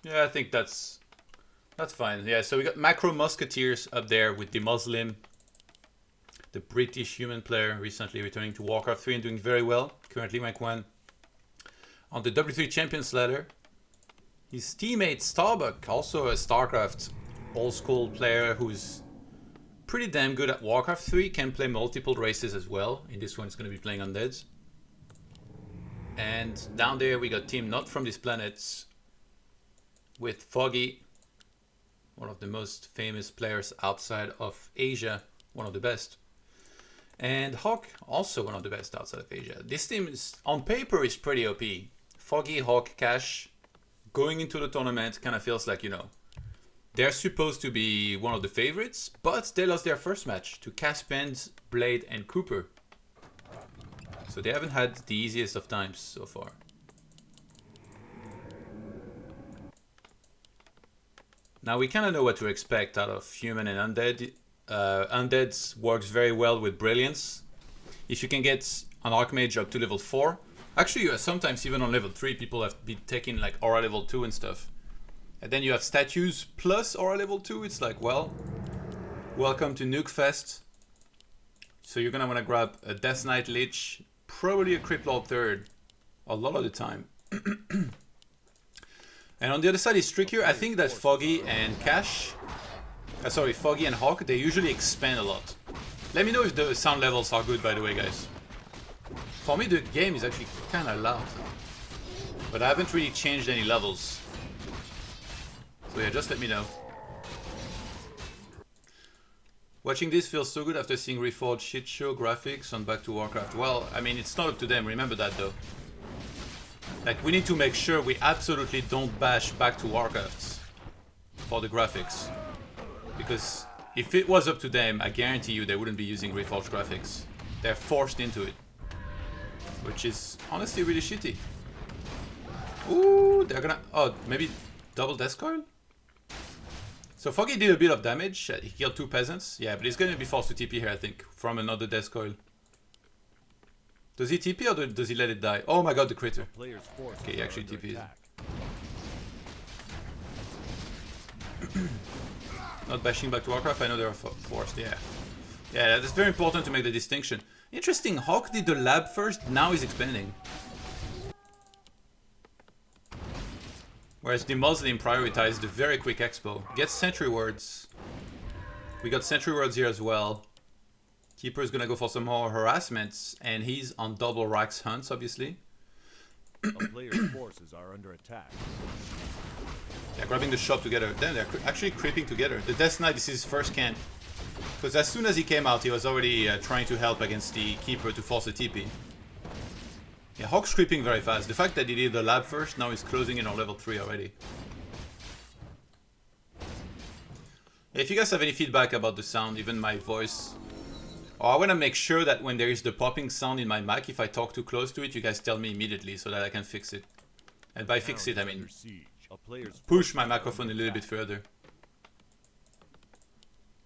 Yeah, I think that's fine. Yeah, so we got Macro Musketeers up there with DeMusliM, the British human player recently returning to Warcraft 3 and doing very well. Currently rank 1 on the W3 Champions ladder. His teammate Starbuck, also a StarCraft old school player who's pretty damn good at Warcraft 3, can play multiple races as well. In this one, it's going to be playing Undeads. And down there, we got team not from this planet with Foggy, one of the most famous players outside of Asia, one of the best. And HawK, also one of the best outside of Asia. This team is, on paper, is pretty OP. Foggy, HawK, Cash, going into the tournament kind of feels like, you know, they're supposed to be one of the favorites, but they lost their first match to Caspens, Blade, and Cooper. So they haven't had the easiest of times so far. Now we kind of know what to expect out of Human and Undead. Undead works very well with Brilliance. If you can get an Archmage up to level 4, actually sometimes even on level 3 people have been taking like Aura level 2 and stuff. And then you have statues plus Aura level 2, it's like, well, welcome to Nuke Fest. So you're gonna wanna grab a Death Knight Lich, probably a Crypt Lord 3rd, a lot of the time. And on the other side is trickier. I think that Foggy and Foggy and HawK, they usually expand a lot. Let me know if the sound levels are good, by the way, guys. For me, the game is actually kind of loud, but I haven't really changed any levels. So yeah, just let me know. Watching this feels so good after seeing Reforged shit show graphics on Back to Warcraft. Well, I mean, it's not up to them, remember that though. Like, we need to make sure we absolutely don't bash Back to Warcraft for the graphics. Because if it was up to them, I guarantee you they wouldn't be using Reforged graphics. They're forced into it. Which is honestly really shitty. Ooh, they're gonna... Oh, maybe double Death Coil? So Foggy did a bit of damage. He killed 2 peasants. Yeah, but he's gonna be forced to TP here, I think, from another Death Coil. Does he TP or does he let it die? Oh my god, the critter. Okay, he actually TPs. Not bashing Back to Warcraft, I know they are forced, yeah. Yeah, that's very important to make the distinction. Interesting, HawK did the lab first, now he's expanding. Whereas DeMusliM prioritized the very quick expo. Gets Sentry Wards. We got Sentry Wards here as well. Keeper's gonna go for some more harassments, and he's on double Rax hunts, obviously. A player's forces are under attack. They're grabbing the shop together. Then they're actually creeping together. The Death Knight, this is his first camp. Because as soon as he came out, he was already trying to help against the Keeper to force a TP. Yeah, HawK's creeping very fast. The fact that he did the lab first, now he's closing in on level 3 already. If you guys have any feedback about the sound, even my voice, or I want to make sure that when there is the popping sound in my mic, if I talk too close to it, you guys tell me immediately so that I can fix it. And by fix it, I mean push my microphone a little bit further.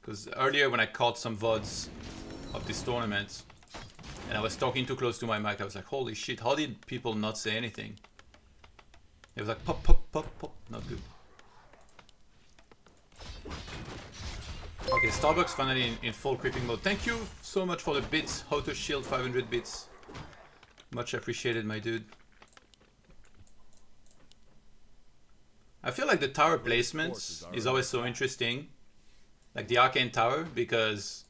Because earlier when I caught some VODs of this tournament, and I was talking too close to my mic, I was like, holy shit, how did people not say anything? It was like pop, pop, pop, pop, not good. Okay, Starbuck's finally in full creeping mode. Thank you so much for the bits. How to shield 500 bits. Much appreciated, my dude. I feel like the tower placement is always so interesting. Like the Arcane Tower, because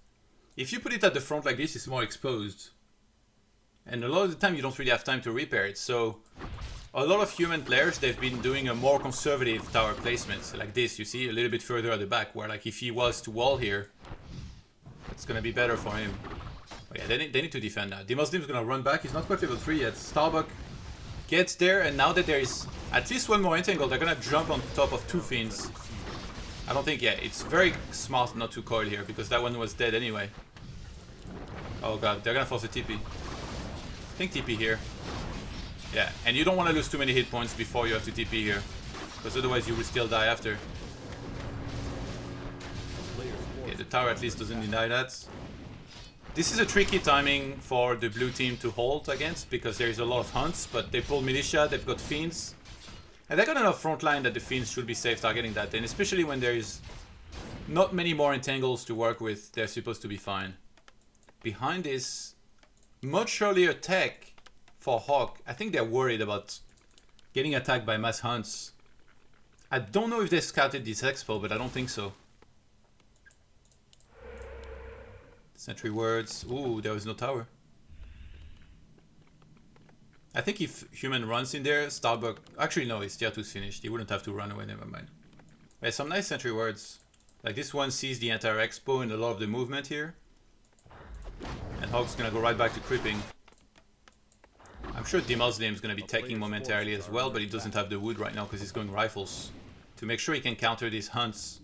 if you put it at the front like this, it's more exposed. And a lot of the time you don't really have time to repair it. So a lot of human players, they've been doing a more conservative tower placement. Like this, you see, a little bit further at the back, where like if he was to wall here, it's gonna be better for him. But yeah, they need to defend now. DeMusliM's gonna run back, he's not quite level 3 yet. Starbuck gets there, and now that there is at least one more entangle, they're gonna jump on top of 2 fiends. I don't think, yeah, it's very smart not to coil here, because that one was dead anyway. Oh god, they're gonna force a TP. I think TP here. Yeah, and you don't want to lose too many hit points before you have to TP here, because otherwise you will still die after. Okay, the tower at least doesn't deny that. This is a tricky timing for the blue team to hold against, because there is a lot of hunts, but they pull militia, they've got fiends. And they got enough front line that the Fiends should be safe targeting that, and especially when there is not many more entangles to work with, they're supposed to be fine. Behind this much earlier tech for HawK, I think they're worried about getting attacked by mass hunts. I don't know if they scouted this expo, but I don't think so. Sentry words. Ooh, there was no tower. I think if human runs in there, Starbuck... Actually, no, his tier 2's finished. He wouldn't have to run away, never mind. There's some nice sentry words. Like this one sees the entire expo and a lot of the movement here. And HawK's gonna go right back to creeping. I'm sure DeMusliM is gonna be taking momentarily as well, but he doesn't have the wood right now because he's going rifles. To make sure he can counter these hunts.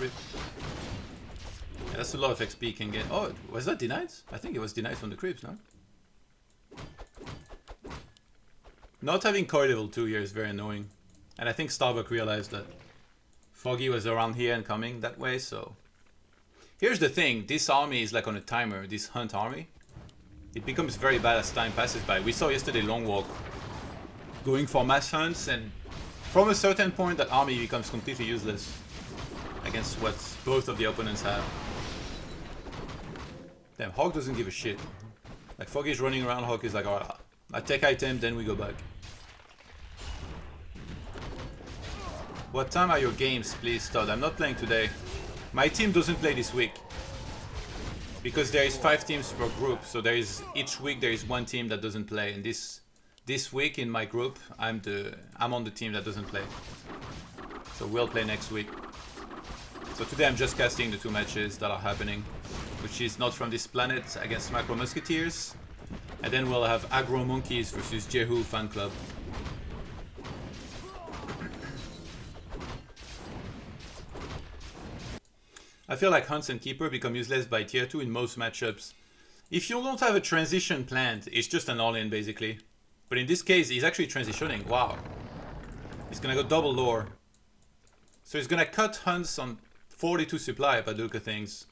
Yeah, that's a lot of XP he can get. Oh, was that denied? I think it was denied from the creeps, no? Not having core level 2 here is very annoying. And I think Starbuck realized that Foggy was around here and coming that way, so... Here's the thing, this army is like on a timer, this hunt army. It becomes very bad as time passes by. We saw yesterday Long Walk going for mass hunts, and from a certain point that army becomes completely useless against what both of the opponents have. Damn, HawK doesn't give a shit. Like Foggy's running around, HawK is like, alright, I take item, then we go back. What time are your games, please, Todd? I'm not playing today. My team doesn't play this week. Because there is 5 teams per group, so there is each week there is one team that doesn't play. And this week in my group, I'm on the team that doesn't play. So we'll play next week. So today I'm just casting the 2 matches that are happening, which is Not From This Planet against Macro Musketeers, and then we'll have Agro Monkeys versus Jehu Fan Club. I feel like Hunts and Keeper become useless by tier 2 in most matchups. If you don't have a transition planned, it's just an all-in basically. But in this case, he's actually transitioning. Wow. He's gonna go double lore. So he's gonna cut Hunts on 42 supply by the look of things.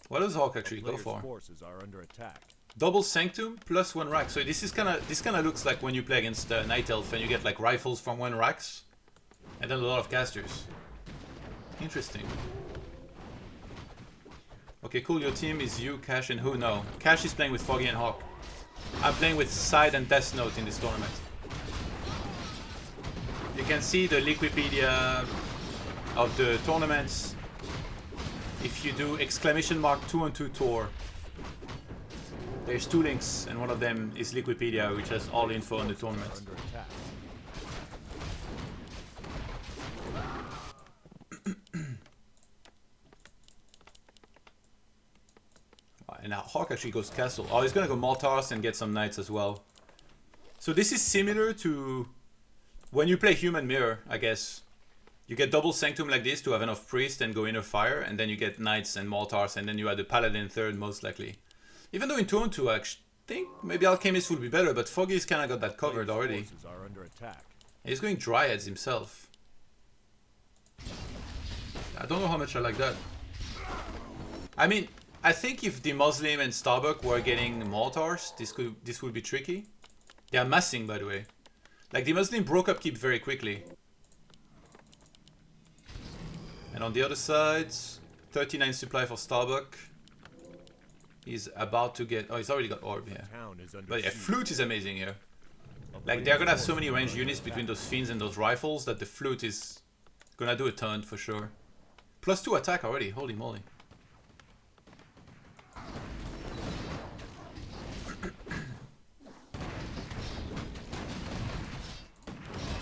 What does HawK actually go for? Are under attack. Double Sanctum plus 1 rack. So this kind of looks like when you play against Night Elf and you get like rifles from 1 racks, and then a lot of casters. Interesting. Okay, cool. Your team is you, Cash, and who? No, Cash is playing with Foggy and HawK. I'm playing with Side and Death Note in this tournament. You can see the Liquipedia of the tournaments if you do !212 tour. There's 2 links, and one of them is Liquipedia, which has all info on the tournament. And now HawK actually goes castle. Oh, he's gonna go Mortars and get some knights as well. So this is similar to when you play Human Mirror, I guess. You get double Sanctum like this to have enough priest and go Inner Fire, and then you get knights and Mortars, and then you add the Paladin third most likely. Even though in 2-on-2 I think maybe Alchemist would be better, but Foggy's kinda got that covered already. He's going Dryads himself. I don't know how much I like that. I mean, I think if DeMusliM and Starbuck were getting Mortars, this would be tricky. They are massing, by the way. Like, DeMusliM broke up keep very quickly. And on the other side, 39 supply for Starbuck. He's about to get... Oh, he's already got Orb here. But yeah, Flute is amazing here. Like, they're gonna have so many ranged units between those Fiends and those Rifles that the Flute is gonna do a ton for sure. +2 attack already, holy moly.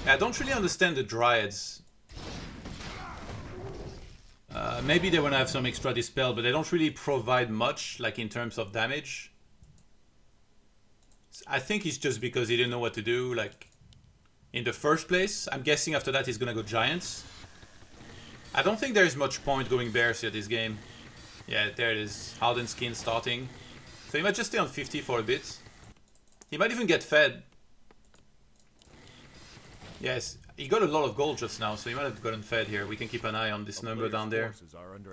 I don't really understand the Dryads. Maybe they want to have some extra dispel, but they don't really provide much, like in terms of damage. I think it's just because he didn't know what to do, like, in the first place. I'm guessing after that he's gonna go Giants. I don't think there's much point going Bears here this game. Yeah, there it is. Hardened Skin starting. So he might just stay on 50 for a bit. He might even get fed. Yes, he got a lot of gold just now, so he might have gotten fed here. We can keep an eye on this number down there.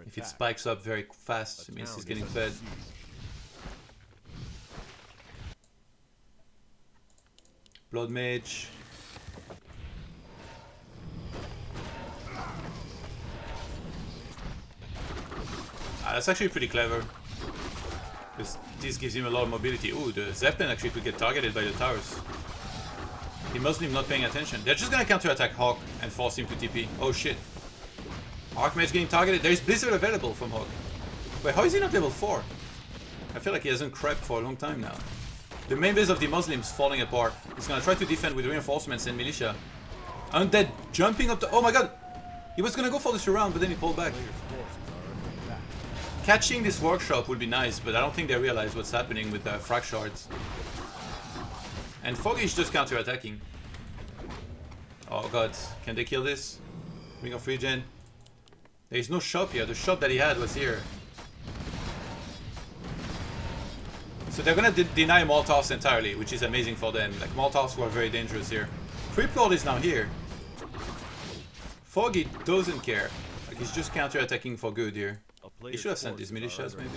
If it spikes up very fast, it means he's getting fed. Blood Mage. That's actually pretty clever. Because this gives him a lot of mobility. Ooh, the Zeppelin actually could get targeted by the towers. DeMusliM not paying attention. They're just gonna counter-attack HawK and force him to TP. Oh shit. Archmage getting targeted. There's Blizzard available from HawK. Wait, how is he not level 4? I feel like he hasn't crept for a long time now. The main base of DeMusliM's falling apart. He's gonna try to defend with reinforcements and militia. Undead jumping up the... Oh my god! He was gonna go for this round, but then he pulled back. Catching this workshop would be nice, but I don't think they realize what's happening with frag shards. And Foggy is just counter-attacking. Oh god, can they kill this? Ring of Regen. There is no shop here. The shop that he had was here. So they're gonna deny Molotofs entirely, which is amazing for them. Like, Molotofs were very dangerous here. Creep Lord is now here. Foggy doesn't care. Like, he's just counter-attacking for good here. He should have sent his militias, maybe.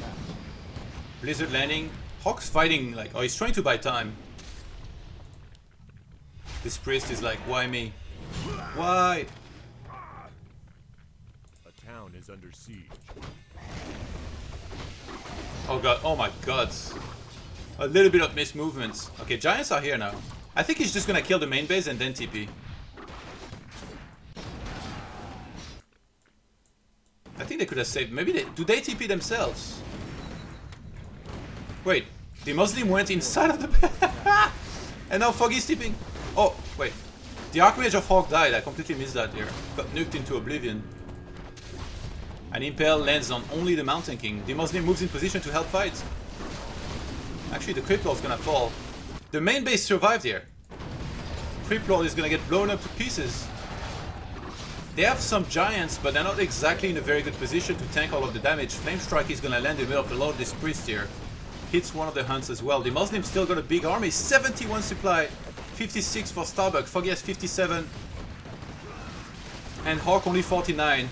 Blizzard landing. HawK's fighting, like... Oh, he's trying to buy time. This priest is like, why me? Why? A town is under siege. Oh god, oh my god. A little bit of missed movements. Okay, giants are here now. I think he's just gonna kill the main base and then TP. I think they could have saved... Maybe they... Do they TP themselves? Wait. DeMusliM went inside of the... And now Foggy's TPing. Oh, wait. The Archmage of HawK died. I completely missed that here. Got nuked into oblivion. An Impale lands on only the Mountain King. DeMusliM moves in position to help fight. Actually, the Creep Lord's gonna fall. The main base survived here. Creep Lord is gonna get blown up to pieces. They have some giants, but they're not exactly in a very good position to tank all of the damage. Flame Strike is gonna land in the middle of the Lord. This priest here hits one of the hunts as well. The Muslim still got a big army. 71 supply, 56 for Starbuck. Foggy has 57, and HawK only 49.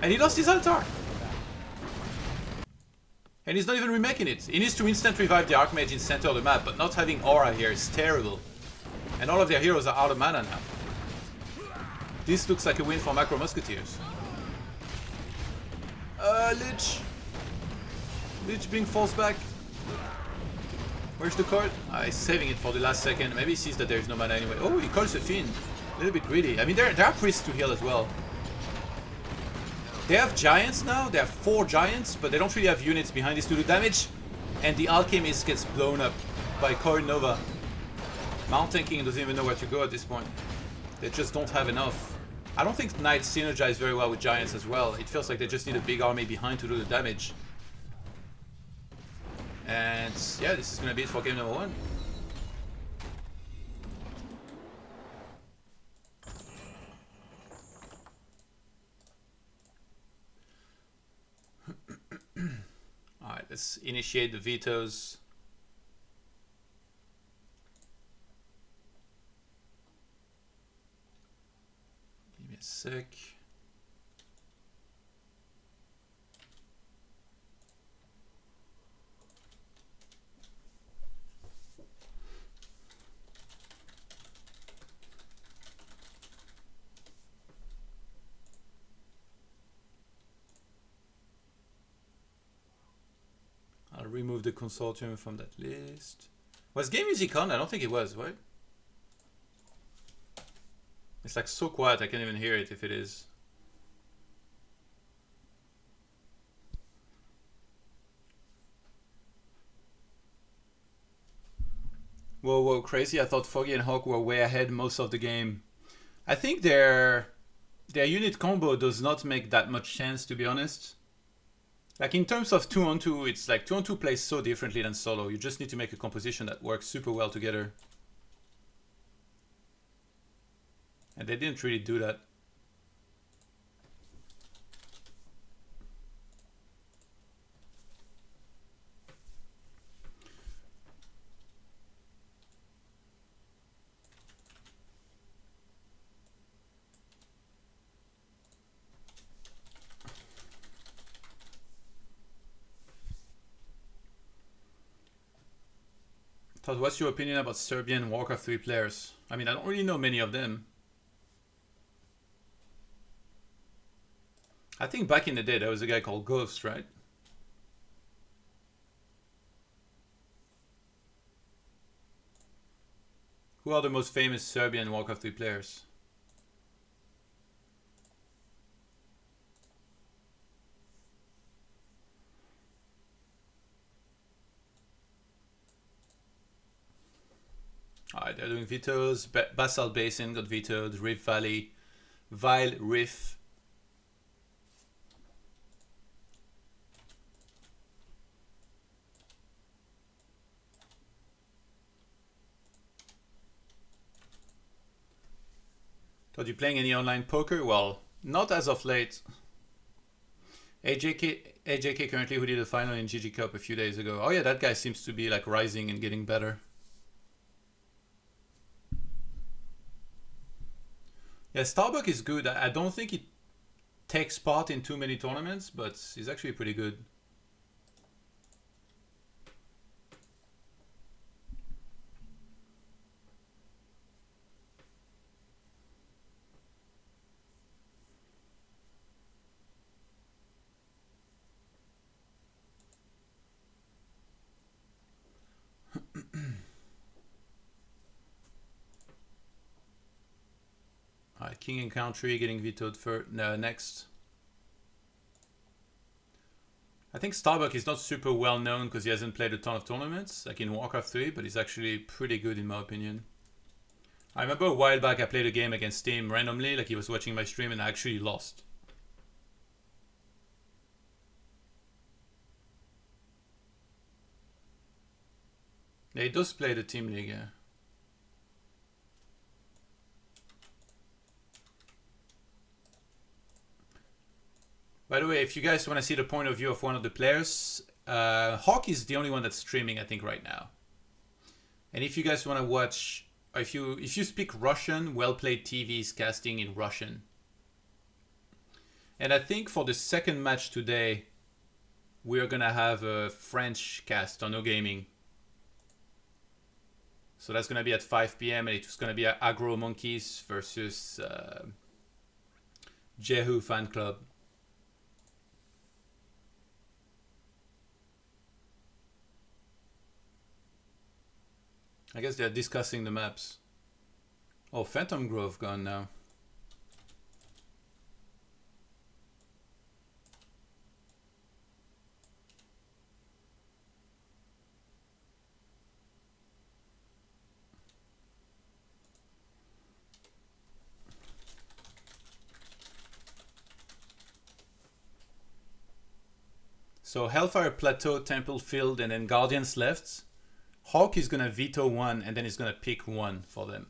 And he lost his altar. And he's not even remaking it. He needs to instant revive the Archmage in center of the map, but not having aura here is terrible. And all of their heroes are out of mana now. This looks like a win for Macro Musketeers. Lich! Lich being forced back. Where's the card? He's saving it for the last second. Maybe he sees that there's no mana anyway. Oh, he calls the Fiend. A little bit greedy. I mean, there are priests to heal as well. They have giants now. They have 4 giants, but they don't really have units behind this to do damage. And the Alchemist gets blown up by Core Nova. Mountain King doesn't even know where to go at this point. They just don't have enough. I don't think Knights synergize very well with Giants as well. It feels like they just need a big army behind to do the damage. And yeah, this is going to be it for game number 1. Alright, let's initiate the vetoes. Give me a sec. I'll remove the consortium from that list. Was Game Music on? I don't think it was, right? It's like so quiet I can't even hear it if it is. Whoa, whoa, crazy. I thought Foggy and HawK were way ahead most of the game. I think their unit combo does not make that much sense, to be honest. Like in terms of 2-on-2, it's like 2-on-2 plays so differently than solo. You just need to make a composition that works super well together. And they didn't really do that. Todd, what's your opinion about Serbian Warcraft 3 players? I mean, I don't really know many of them. I think back in the day there was a guy called Ghost, right? Who are the most famous Serbian Warcraft 3 players? Alright, they're doing vetoes. Basalt Basin got vetoed. Rift Valley. Vile Riff. Are you playing any online poker? Well, not as of late. AJK currently, who did the final in GG Cup a few days ago. Oh yeah, that guy seems to be like rising and getting better. Yeah, Starbuck is good. I don't think he takes part in too many tournaments, but he's actually pretty good. Alright, King and Country getting vetoed for next. I think Starbuck is not super well known because he hasn't played a ton of tournaments, like in Warcraft 3, but he's actually pretty good in my opinion. I remember a while back I played a game against him randomly, like he was watching my stream and I actually lost. Yeah, he does play the team league, yeah. By the way, if you guys want to see the point of view of one of the players, HawK is the only one that's streaming, I think, right now. And if you guys want to watch, if you speak Russian, Well Played TV is casting in Russian. And I think for the second match today, we're gonna have a French cast on ToDGaming. So that's gonna be at 5 p.m. and it's gonna be Agro Monkeys versus Jehu Fan Club. I guess they're discussing the maps. Oh, Phantom Grove gone now. So Hellfire Plateau, Temple Field, and then Guardians left. HawK is gonna veto one and then he's gonna pick one for them.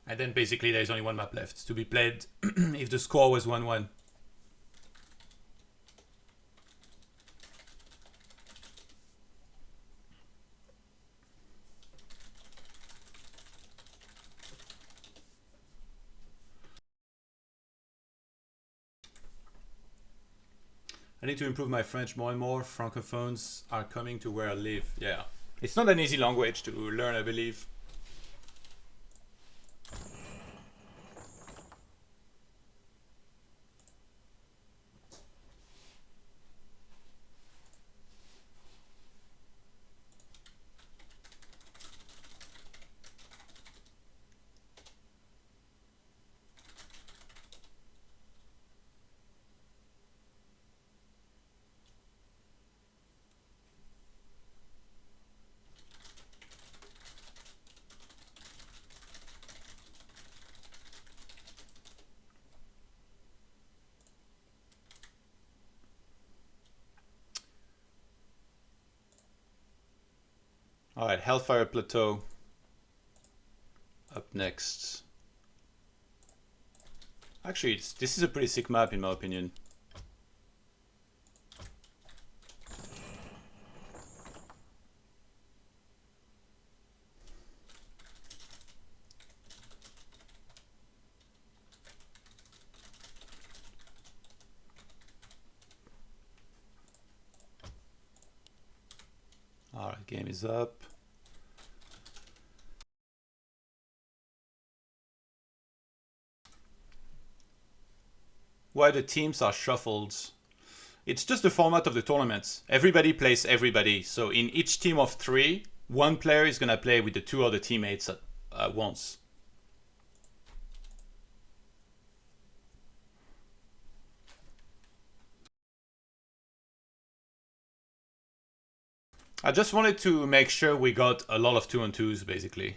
And then basically there's only one map left to be played if the score was 1-1. I need to improve my French more and more. Francophones are coming to where I live. Yeah. It's not an easy language to learn, I believe. Alright, Hellfire Plateau. Up next. Actually, this is a pretty sick map in my opinion. Alright, game is up. why the teams are shuffled. It's just the format of the tournaments. Everybody plays everybody. So in each team of 3, one player is going to play with the 2 other teammates at once. I just wanted to make sure we got a lot of 2-on-2s, basically.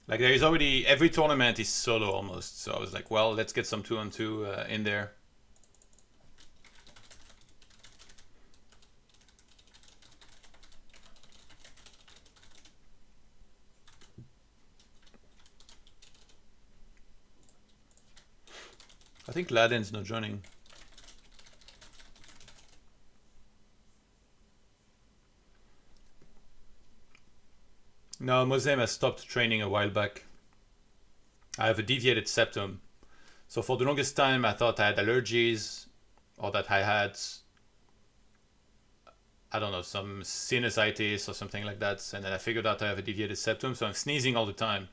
Like, there is already... Every tournament is solo, almost. So I was like, well, let's get some 2-on-2 in there. I think Laden's not joining. No, DeMusliM has stopped training a while back. I have a deviated septum. So for the longest time I thought I had allergies, or that I had, I don't know, some sinusitis or something like that. And then I figured out I have a deviated septum, so I'm sneezing all the time.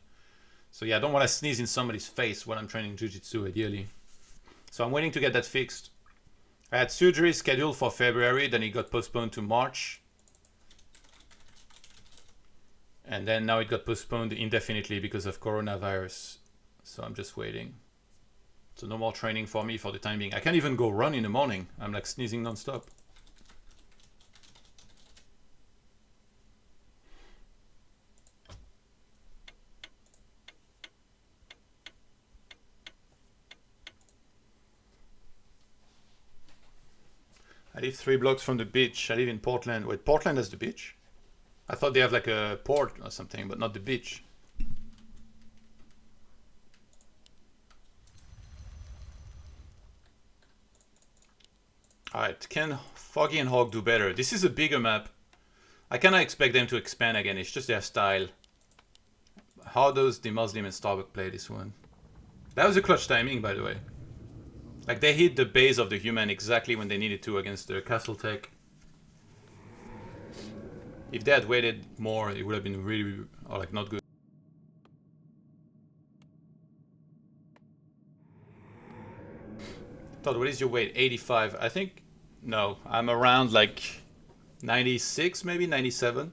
So yeah, I don't want to sneeze in somebody's face when I'm training Jiu-Jitsu, ideally. So I'm waiting to get that fixed. I had surgery scheduled for February, then it got postponed to March. And then now it got postponed indefinitely because of coronavirus. So I'm just waiting. So no more training for me for the time being. I can't even go run in the morning. I'm like sneezing non-stop. I live 3 blocks from the beach. I live in Portland. Wait, Portland has the beach? I thought they have like a port or something, but not the beach. Alright, can Foggy and HawK do better? This is a bigger map. I kinda expect them to expand again, it's just their style. How does DeMusliM and Starbuck play this one? That was a clutch timing, by the way. Like, they hit the base of the human exactly when they needed to against the Castle Tech. If they had waited more, it would have been really, or like, not good. Todd, what is your weight? 85. I think, no, I'm around like 96, maybe 97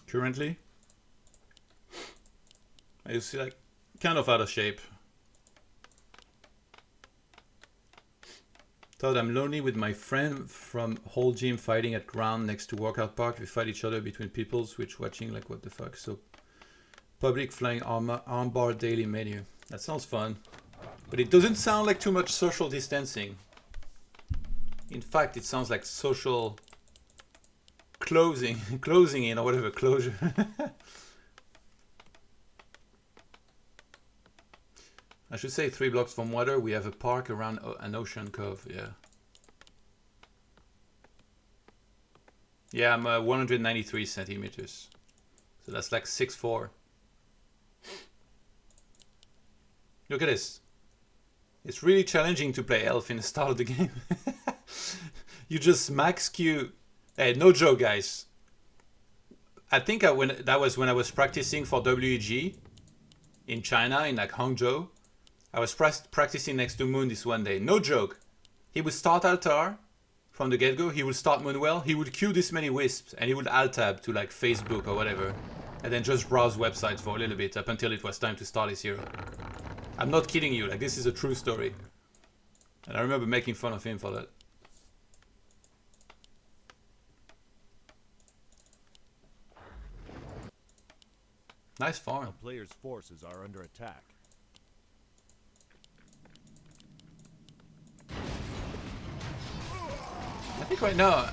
currently. I see like kind of out of shape. Todd, I'm lonely with my friend from whole gym fighting at ground next to workout park. We fight each other between people, switch watching like what the fuck. So public flying armbar daily menu. That sounds fun. But it doesn't sound like too much social distancing. In fact, it sounds like social closing in or whatever, closure. I should say 3 blocks from water, we have a park around an ocean cove, yeah. Yeah, I'm 193 centimeters. So that's like 6'4". Look at this. It's really challenging to play Elf in the start of the game. You just max Q. Hey, no joke, guys. I think that was when I was practicing for WEG in China, in like Hangzhou. I was practicing next to Moon this one day. No joke. He would start Altar from the get-go. He would start Moonwell. He would queue this many wisps and he would alt-tab to like Facebook or whatever. And then just browse websites for a little bit up until it was time to start his hero. I'm not kidding you. Like, this is a true story. And I remember making fun of him for that. Nice farm. A player's forces are under attack. I think right now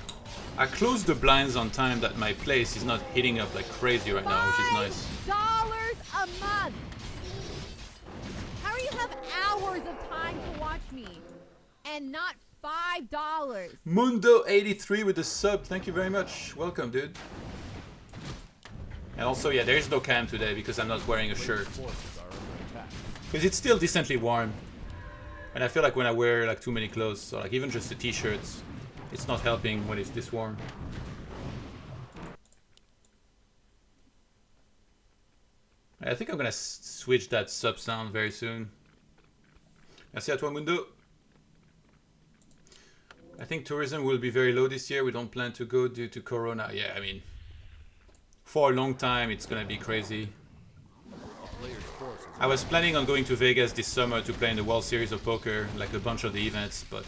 I closed the blinds on time that my place is not hitting up like crazy right now, which is nice. $5 a month. How do you have hours of time to watch me and not $5? Mundo83 with the sub, thank you very much. Welcome, dude. And also, yeah, there is no cam today because I'm not wearing a shirt. Because it's still decently warm. And I feel like when I wear like too many clothes, so like even just the t-shirts, it's not helping when it's this warm. I think I'm gonna switch that sub sound very soon. Merci à toi, Mundo. I think tourism will be very low this year. We don't plan to go due to Corona. Yeah, I mean, for a long time, it's gonna be crazy. I was planning on going to Vegas this summer to play in the World Series of Poker, like a bunch of the events, but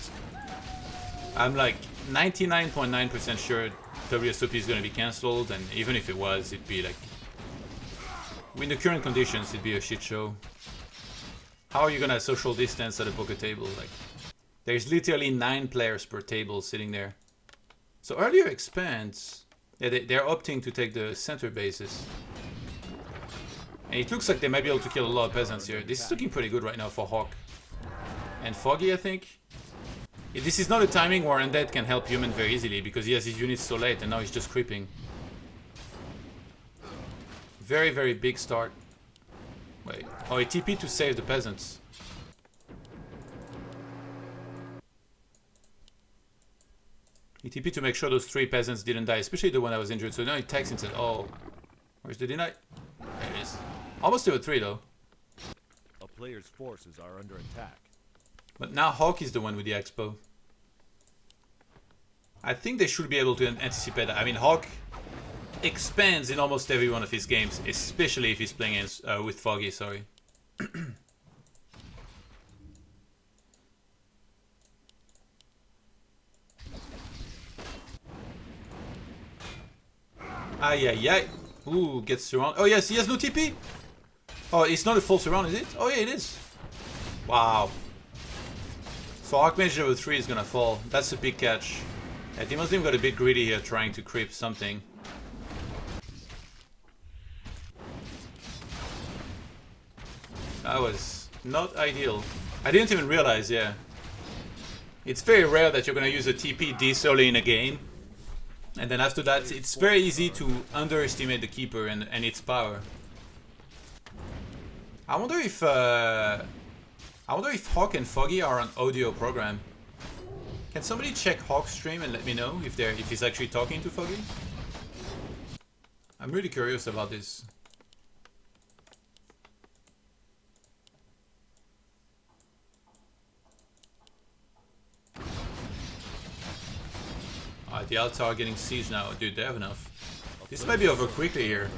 I'm like 99.9% sure WSOP is gonna be cancelled, and even if it was, it'd be like, in the current conditions, it'd be a shit show. How are you gonna social distance at a poker table? Like, there's literally 9 players per table sitting there. So earlier expands, yeah, they're opting to take the center bases. And it looks like they might be able to kill a lot of peasants here. This is looking pretty good right now for HawK. And Foggy, I think. This is not a timing where Undead can help Human very easily because he has his units so late and now he's just creeping. Very, very big start. Wait. Oh, he TP'd to save the peasants. He TP'd to make sure those 3 peasants didn't die, especially the one that was injured. So now he texts and said, oh, where's the deny? There it is. Almost to a 3 though. A player's forces are under attack. But now HawK is the one with the expo. I think they should be able to anticipate that. I mean, HawK expands in almost every one of his games, especially if he's playing with Foggy, sorry. Ay, ay, ay. Ooh, gets surrounded. Oh, yes, he has no TP. Oh, it's not a full surround, is it? Oh, yeah, it is. Wow. So Archmage level 3 is gonna fall. That's a big catch. Yeah, DeMusliM got a bit greedy here, trying to creep something. That was not ideal. I didn't even realize, yeah. It's very rare that you're gonna use a TP this early in a game. And then after that, it's very easy to underestimate the keeper and its power. I wonder if HawK and Foggy are an audio program. Can somebody check HawK's stream and let me know if he's actually talking to Foggy? I'm really curious about this. Alright, the Altar are getting siege now. Dude, they have enough. This might be over quickly here.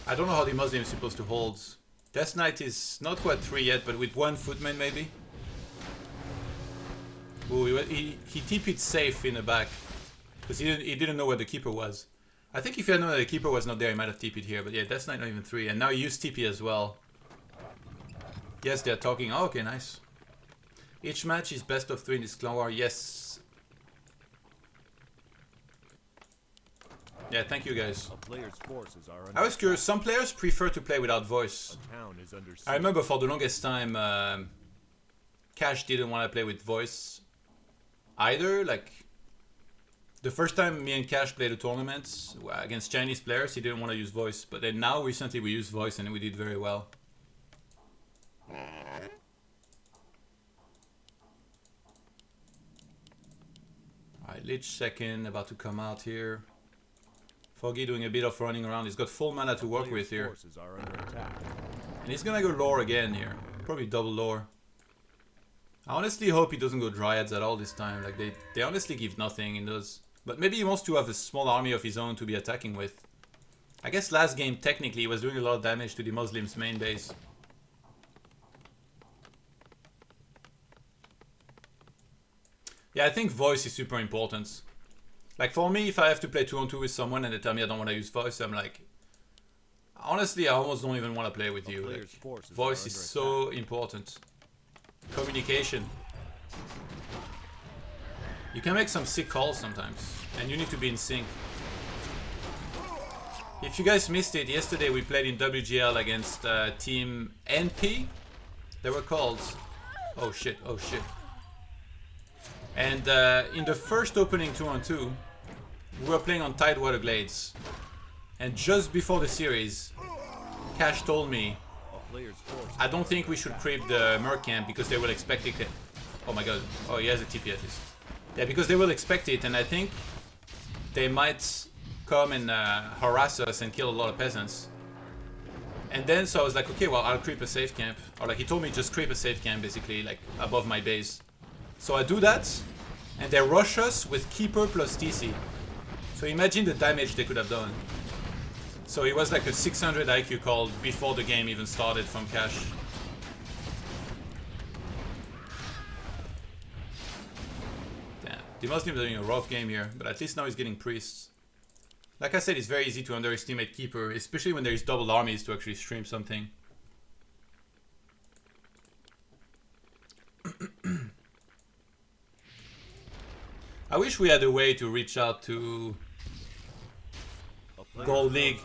I don't know how the Muslim is supposed to hold. Death Knight is not quite 3 yet, but with 1 footman maybe. Ooh, he TP'd safe in the back. Because he didn't know where the keeper was. I think if he had known that the keeper was not there, he might have TP'd here. But yeah, Death Knight not even 3. And now he used TP as well. Yes, they're talking. Oh, okay, nice. Each match is best of 3 in this clan war. Yes. Yeah, thank you guys. I was curious, some players prefer to play without voice. I remember for the longest time, Cash didn't want to play with voice either. Like, the first time me and Cash played a tournament against Chinese players, he didn't want to use voice. But then now, recently, we used voice and we did very well. Alright, Lich second, about to come out here. Foggy doing a bit of running around. He's got full mana to work with here. And he's gonna go lore again here. Probably double lore. I honestly hope he doesn't go Dryads at all this time. Like, they honestly give nothing in those. But maybe he wants to have a small army of his own to be attacking with. I guess last game, technically, he was doing a lot of damage to the Muslim's main base. Yeah, I think voice is super important. Like, for me, if I have to play 2-on-2 with someone and they tell me I don't want to use voice, I'm like, honestly, I almost don't even want to play with you. Like, voice is so important. Communication. You can make some sick calls sometimes, and you need to be in sync. If you guys missed it, yesterday we played in WGL against Team NP. They were called. Oh shit, oh shit. And in the first opening 2-on-2, we were playing on Tidewater Glades. And just before the series, Cash told me, I don't think we should creep the Merc camp because they will expect it. Oh my god, oh he has a TP at least. Yeah, because they will expect it, and I think they might come and harass us and kill a lot of peasants. And then so I was like, okay, well, I'll creep a safe camp. Or like he told me just creep a safe camp basically, like above my base. So I do that, and they rush us with Keeper plus TC. So imagine the damage they could have done. So it was like a 600 IQ call before the game even started from Cash. Damn, DeMusliM doing a rough game here, but at least now he's getting priests. Like I said, it's very easy to underestimate Keeper, especially when there is double armies to actually stream something. I wish we had a way to reach out to Gold League.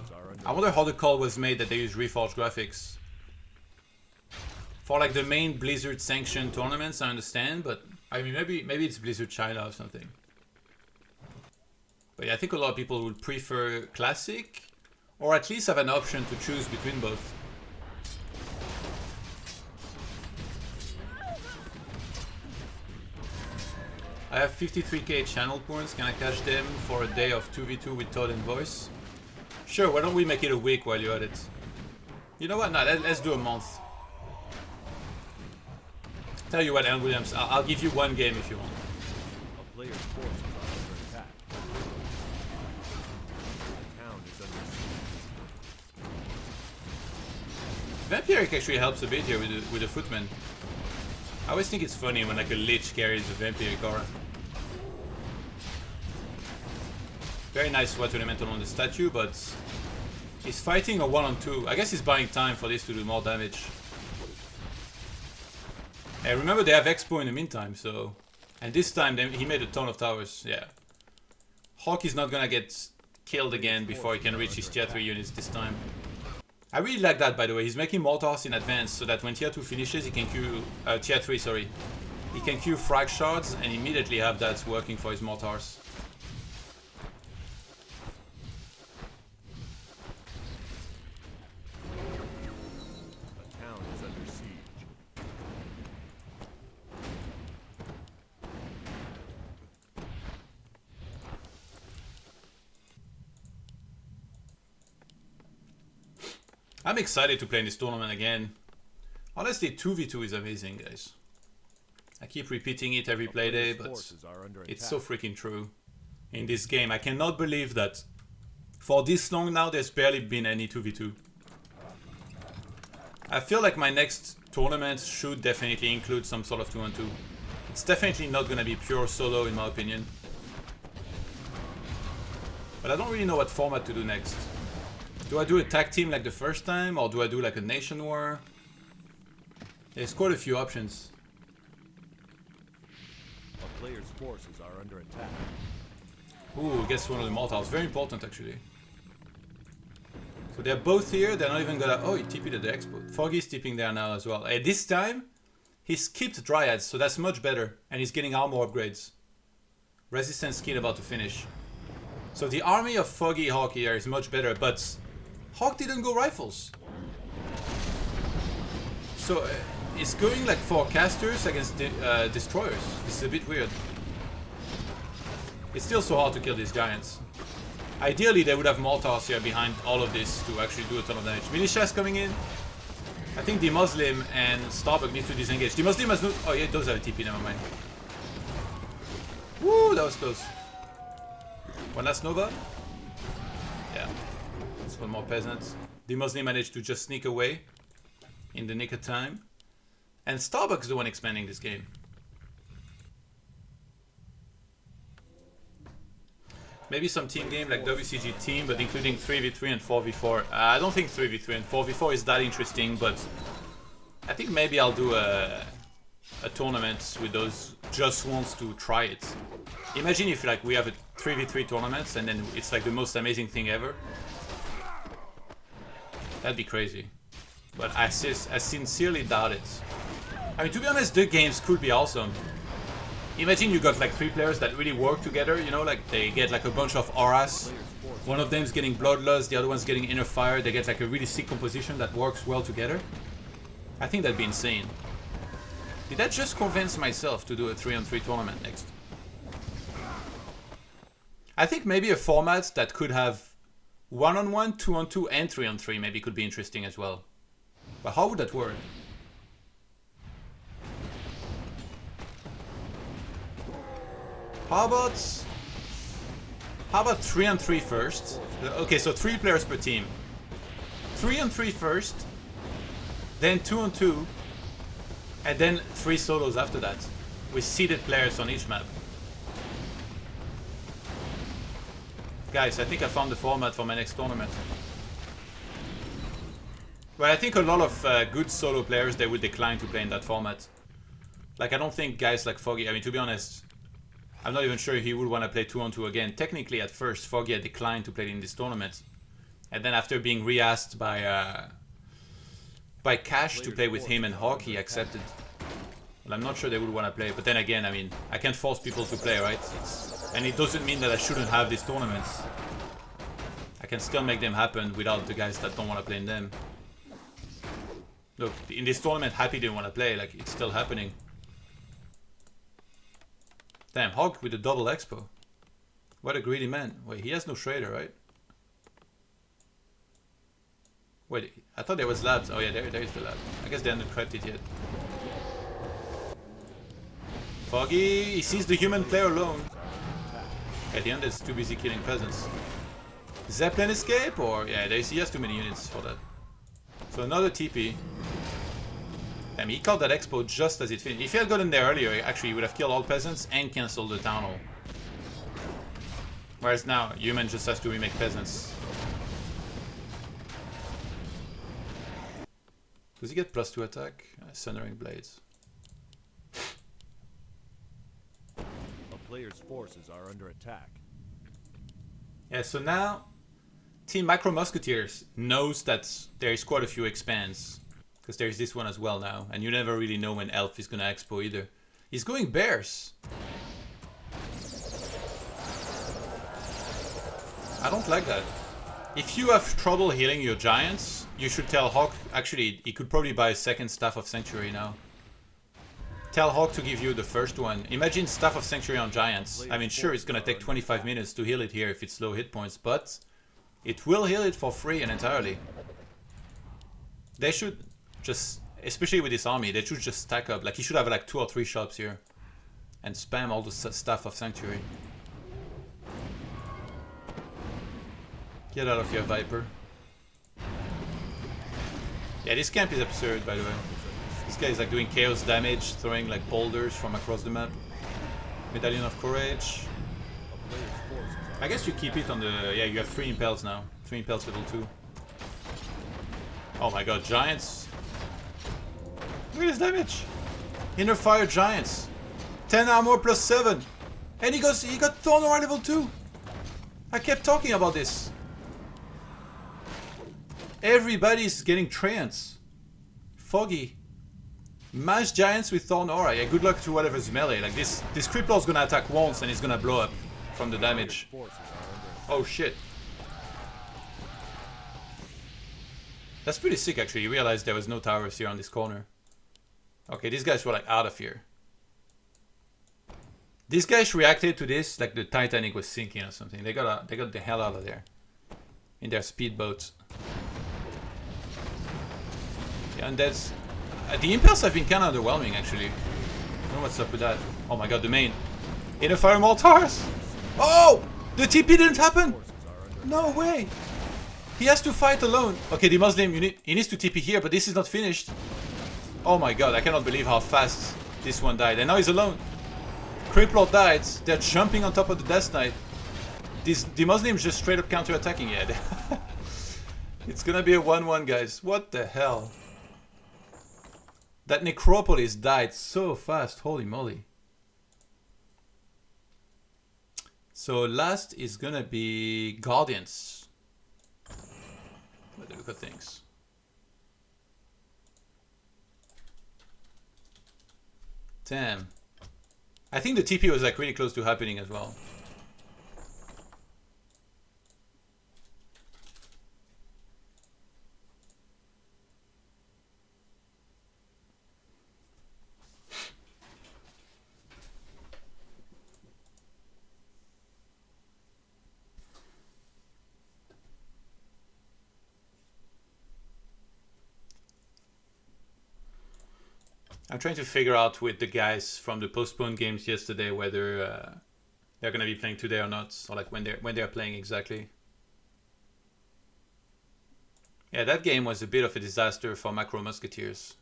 I wonder how the call was made that they use Reforged graphics. For like the main Blizzard sanctioned tournaments, I understand, but I mean maybe it's Blizzard China or something. But yeah, I think a lot of people would prefer Classic, or at least have an option to choose between both. I have 53k channel points, can I cash them for a day of 2v2 with Todd and Voice? Sure, why don't we make it a week while you're at it? You know what, no, let's do a month. Tell you what, Alan Williams, I'll give you one game if you want. A player's forces are under attack. The town is under siege. Vampiric actually helps a bit here with the Footman. I always think it's funny when like a Lich carries a Vampiric aura. Very nice Water Elemental on the statue, but he's fighting a 1-on-2. I guess he's buying time for this to do more damage. Hey, remember they have Expo in the meantime, so... And this time he made a ton of towers, yeah. HawK is not gonna get killed again before he can reach his tier 3 units this time. I really like that, by the way. He's making mortars in advance so that when tier 2 finishes, he can queue... tier 3, sorry. He can queue frag shards and immediately have that working for his mortars. The town is under siege. I'm excited to play in this tournament again. Honestly, 2v2 is amazing, guys. I keep repeating it every playday, but it's so freaking true. In this game, I cannot believe that for this long now, there's barely been any 2v2. I feel like my next tournament should definitely include some sort of 2-on-2. It's definitely not gonna be pure solo, in my opinion. But I don't really know what format to do next. Do I do a tag team like the first time, or do I do like a nation war? There's quite a few options. A player's forces are under attack. Ooh, gets one of the mortals. Very important, actually. So they're both here. They're not even gonna... Oh, he TP'd at the expo. Foggy's TPing there now as well. And this time, he skipped Dryads, so that's much better. And he's getting armor upgrades. Resistance skin about to finish. So the army of Foggy HawK here is much better, but... HawK didn't go rifles. So it's going like for casters against destroyers. This is a bit weird. It's still so hard to kill these giants. Ideally they would have mortars here behind all of this to actually do a ton of damage. Militia's coming in. I think DeMusliM and Starbuck need to disengage. DeMusliM has no... Oh yeah, it does have a TP, never mind. Woo, that was close. One last Nova? Yeah. That's one more peasant. DeMusliM managed to just sneak away in the nick of time. And Starbuck's the one expanding this game. Maybe some team game like WCG team, but including 3v3 and 4v4. I don't think 3v3 and 4v4 is that interesting, but I think maybe I'll do a tournament with those just wants to try it. Imagine if like we have a 3v3 tournament and then it's like the most amazing thing ever. That'd be crazy. But I sincerely doubt it. I mean, to be honest, the games could be awesome. Imagine you got like 3 players that really work together, you know, like they get like a bunch of auras. One of them's getting Bloodlust, the other one's getting Inner Fire. They get like a really sick composition that works well together. I think that'd be insane. Did I just convince myself to do a 3-on-3 tournament next? I think maybe a format that could have 1-on-1, 2-on-2, and 3-on-3 maybe could be interesting as well. But how would that work? How about 3-on-3 first? Okay, so 3 players per team. 3-on-3 first, then 2-on-2, and then 3 solos after that, with seeded players on each map. Guys, I think I found the format for my next tournament. Well, I think a lot of good solo players, they would decline to play in that format. Like, I don't think guys like Foggy, I mean, to be honest, I'm not even sure he would want to play 2-on-2 again. Technically, at first, Foggy had declined to play in this tournament. And then after being re-asked by Cash to play with him and HawK, he accepted. Well, I'm not sure they would want to play, but then again, I mean, I can't force people to play, right? And it doesn't mean that I shouldn't have these tournaments. I can still make them happen without the guys that don't want to play in them. Look, in this tournament, Happy didn't want to play, like, it's still happening. Damn, HawK with a double expo. What a greedy man. Wait, he has no Shredder, right? Wait, I thought there was labs. Oh yeah, there is the lab. I guess they haven't cracked it yet. Foggy, he sees the human player alone. At the end, it's too busy killing peasants. Zeppelin escape, or yeah, he has too many units for that. So another TP. Damn, he caught that expo just as it finished. If he had gotten there earlier, actually, he would have killed all peasants and cancelled the town hall. Whereas now, human just has to remake peasants. Does he get +2 attack? Sundering Blades. A player's forces are under attack. Yeah, so now Team Macro Musketeers knows that there is quite a few expands. Because there's this one as well now. And you never really know when Elf is gonna expo either. He's going Bears. I don't like that. If you have trouble healing your giants, you should tell HawK. Actually, he could probably buy a second Staff of Sanctuary now. Tell HawK to give you the first one. Imagine Staff of Sanctuary on giants. I mean, sure, it's gonna take 25 minutes to heal it here if it's low hit points, but it will heal it for free and entirely. They should just, especially with this army, they should just stack up. Like, he should have like 2 or 3 shops here and spam all the Staff of Sanctuary. Get out of here, Viper. Yeah, this camp is absurd, by the way. This guy is like doing chaos damage, throwing like boulders from across the map. Medallion of Courage. I guess you keep it on the... Yeah, you have 3 impels now. 3 impels level 2. Oh my god, giants. Look at his damage. Inner fire giants. 10 armor plus 7. And he got Thorn Aura level 2. I kept talking about this. Everybody's getting treants. Foggy. Mash giants with Thorn Aura. Yeah, good luck to whatever's melee. Like this Crippler's gonna attack once and he's gonna blow up from the damage. Oh shit. That's pretty sick actually. You realize there was no towers here on this corner. Okay, these guys were like out of here. These guys reacted to this like the Titanic was sinking or something. They got the hell out of there. In their speedboats. Yeah, and that's... the impels have been kind of underwhelming actually. I don't know what's up with that. Oh my god, the main. Inner fire mortars! Oh! The TP didn't happen! No way! He has to fight alone. Okay, DeMusliM, he needs to TP here, but this is not finished. Oh my god, I cannot believe how fast this one died. And now he's alone. Crippler died. They're jumping on top of the Death Knight. This DeMusliM is just straight up counter-attacking it. It's gonna be a 1-1, guys. What the hell? That Necropolis died so fast. Holy moly. So last is gonna be Guardians. Let me look at things. Damn. I think the TP was like really close to happening as well. I'm trying to figure out with the guys from the postponed games yesterday whether they're gonna be playing today or not, or like when they're playing exactly. Yeah, that game was a bit of a disaster for Macro Musketeers.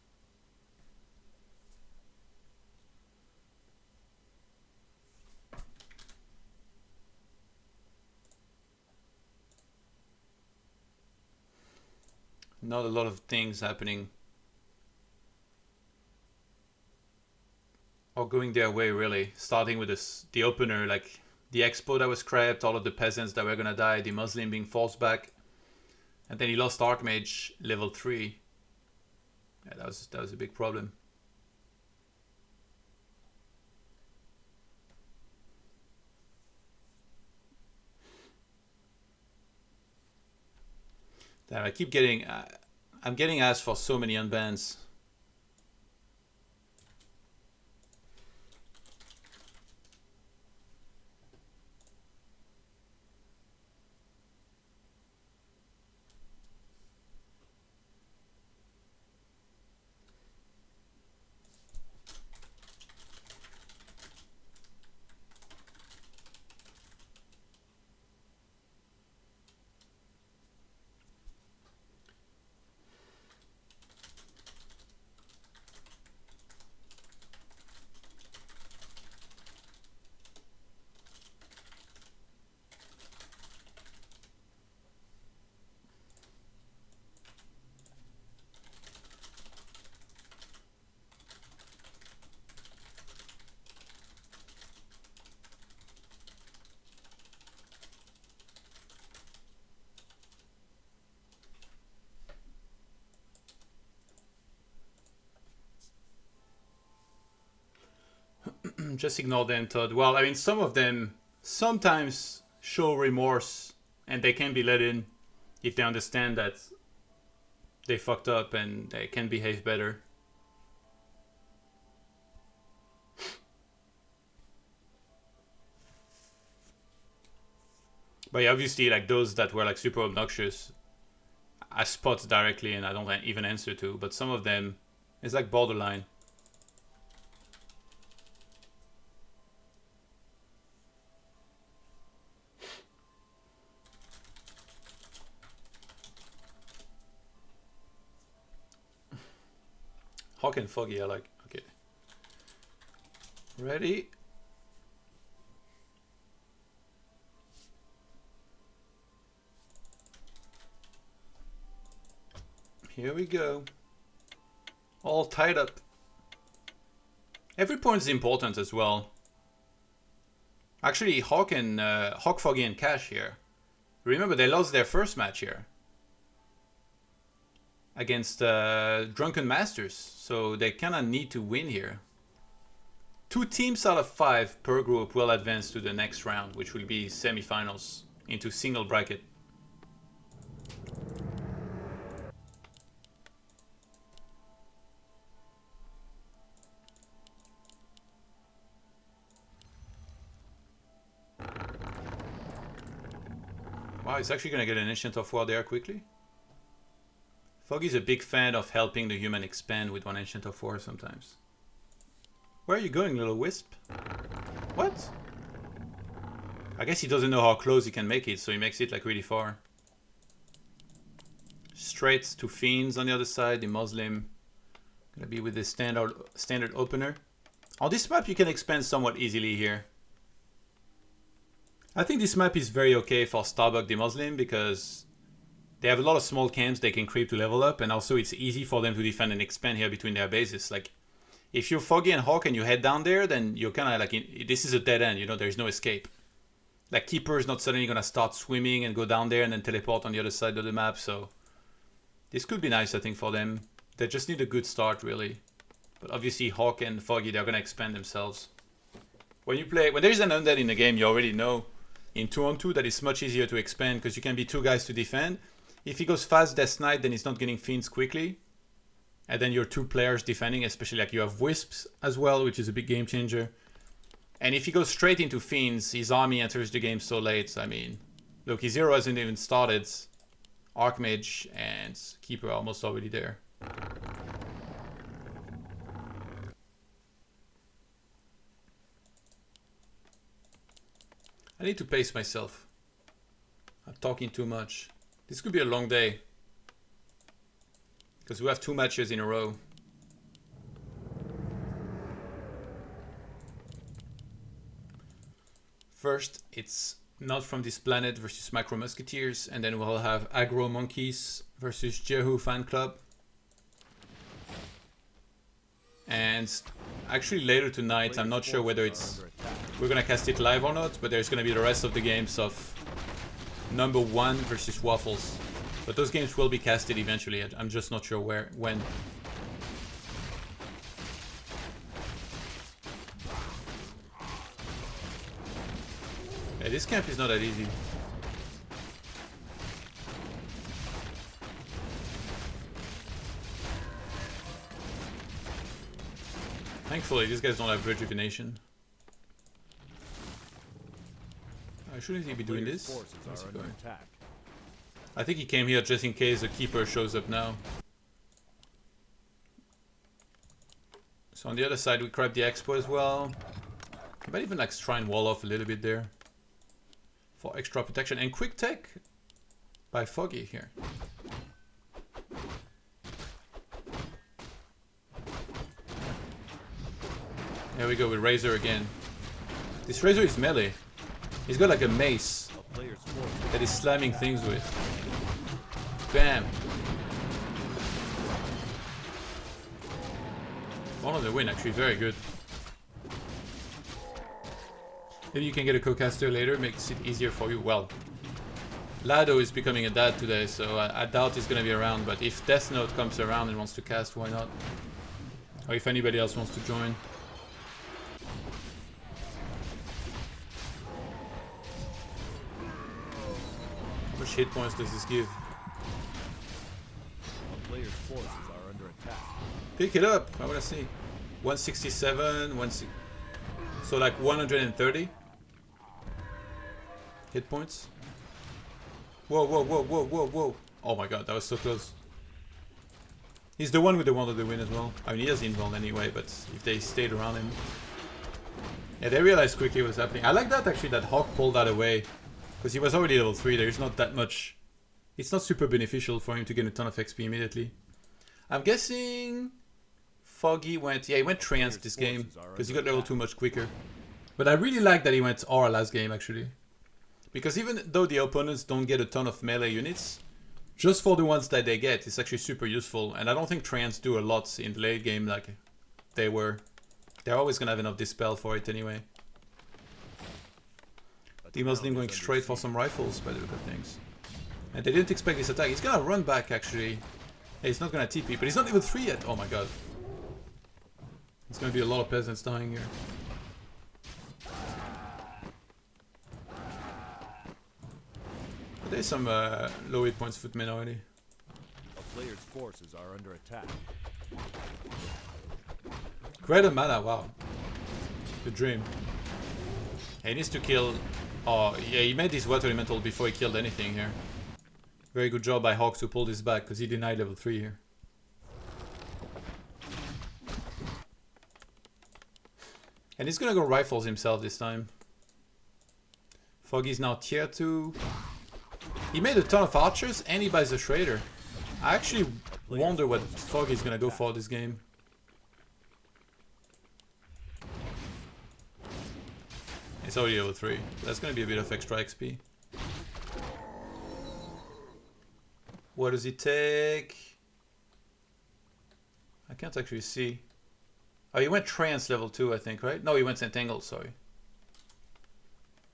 Not a lot of things happening or going their way really. Starting with the opener, like the expo that was scrapped, all of the peasants that were gonna die, DeMusliM being forced back, and then he lost Archmage level 3. Yeah, that was a big problem. Damn, I keep getting, I'm getting asked for so many unbans. Just ignore them, Todd. Well, I mean, some of them sometimes show remorse and they can be let in if they understand that they fucked up and they can behave better. But yeah, obviously, like those that were like super obnoxious, I spot directly and I don't even answer to. But some of them, it's like borderline. HawK and Foggy are like, okay. Ready? Here we go. All tied up. Every point is important as well. Actually, HawK, Foggy, and Cash here. Remember, they lost their first match here against Drunken Masters, so they kind of need to win here. 2 teams out of 5 per group will advance to the next round, which will be semifinals into single bracket. Wow, he's actually gonna get an Ancient of War there quickly. Foggy's a big fan of helping the human expand with one Ancient of War sometimes. Where are you going, little wisp? What? I guess he doesn't know how close he can make it, so he makes it like really far. Straight to Fiends on the other side, DeMusliM. Gonna be with the standard opener. On this map you can expand somewhat easily here. I think this map is very okay for Starbuck DeMusliM because they have a lot of small camps they can creep to level up, and also it's easy for them to defend and expand here between their bases. Like, if you're Foggy and HawK and you head down there, then you're kind of like, this is a dead end, you know, there's no escape. Like, Keeper is not suddenly going to start swimming and go down there and then teleport on the other side of the map, so this could be nice, I think, for them. They just need a good start, really. But obviously, HawK and Foggy, they're going to expand themselves. When there's an undead in the game, you already know in 2-on-2 that it's much easier to expand because you can be 2 guys to defend. If he goes fast Death Knight, then he's not getting Fiends quickly. And then you're 2 players defending, especially like you have Wisps as well, which is a big game changer. And if he goes straight into Fiends, his army enters the game so late. I mean, look, his hero hasn't even started. Archmage and Keeper are almost already there. I need to pace myself. I'm talking too much. This could be a long day. Because we have 2 matches in a row. First, it's Not From This Planet versus Macro Musketeers. And then we'll have Agro Monkeys versus Jehu Fan Club. And actually later tonight, I'm not sure whether we're gonna cast it live or not, but there's gonna be the rest of the games of Number 1 versus Waffles. But those games will be casted eventually. I'm just not sure when. Yeah, this camp is not that easy. Thankfully, these guys don't have rejuvenation. Shouldn't he be doing this? I think he came here just in case the keeper shows up now. So on the other side, we grab the expo as well. I might even like try and wall off a little bit there for extra protection and quick tech by Foggy here. There we go with Razor again. This Razor is melee. He's got like a mace that he's slamming things with. Bam! One on the win, actually, very good. Maybe you can get a co-caster later, makes it easier for you. Well, Lado is becoming a dad today, so I doubt he's gonna be around, but if Death Note comes around and wants to cast, why not? Or if anybody else wants to join. How much hit points does this give? A player's forces are under attack. Pick it up, I wanna see. 167, so like 130 hit points. Whoa, whoa, whoa, whoa, whoa, whoa. Oh my god, that was so close. He's the one with the one of the win as well. I mean, he has invuln anyway, but if they stayed around him. Yeah, they realized quickly what's happening. I like that actually, that HawK pulled that away. Because he was already level 3, there's not that much. It's not super beneficial for him to get a ton of XP immediately. I'm guessing Foggy went, yeah, he went trance this game. Because he got level 2 much quicker. But I really like that he went R last game actually. Because even though the opponents don't get a ton of melee units, just for the ones that they get, it's actually super useful. And I don't think trance do a lot in the late game like they were. They're always gonna have enough dispel for it anyway. DeMusliM going straight for some rifles by the look of things. And they didn't expect this attack. He's gonna run back actually. Hey, he's not gonna TP, but he's not level 3 yet. Oh my god. There's gonna be a lot of peasants dying here. But there's some low hit points footmen already. A player's forces are under attack. Greater mana, wow. The dream. He needs to kill. Oh, yeah, he made this water elemental before he killed anything here. Very good job by HawK to pull this back, because he denied level 3 here. And he's gonna go rifles himself this time. Foggy's now tier 2. He made a ton of archers, and he buys a Shredder. I actually wonder what Foggy's gonna go for this game. It's already level 3. That's gonna be a bit of extra XP. What does it take? I can't actually see. Oh, he went trance level 2, I think, right? No, he went entangled, sorry.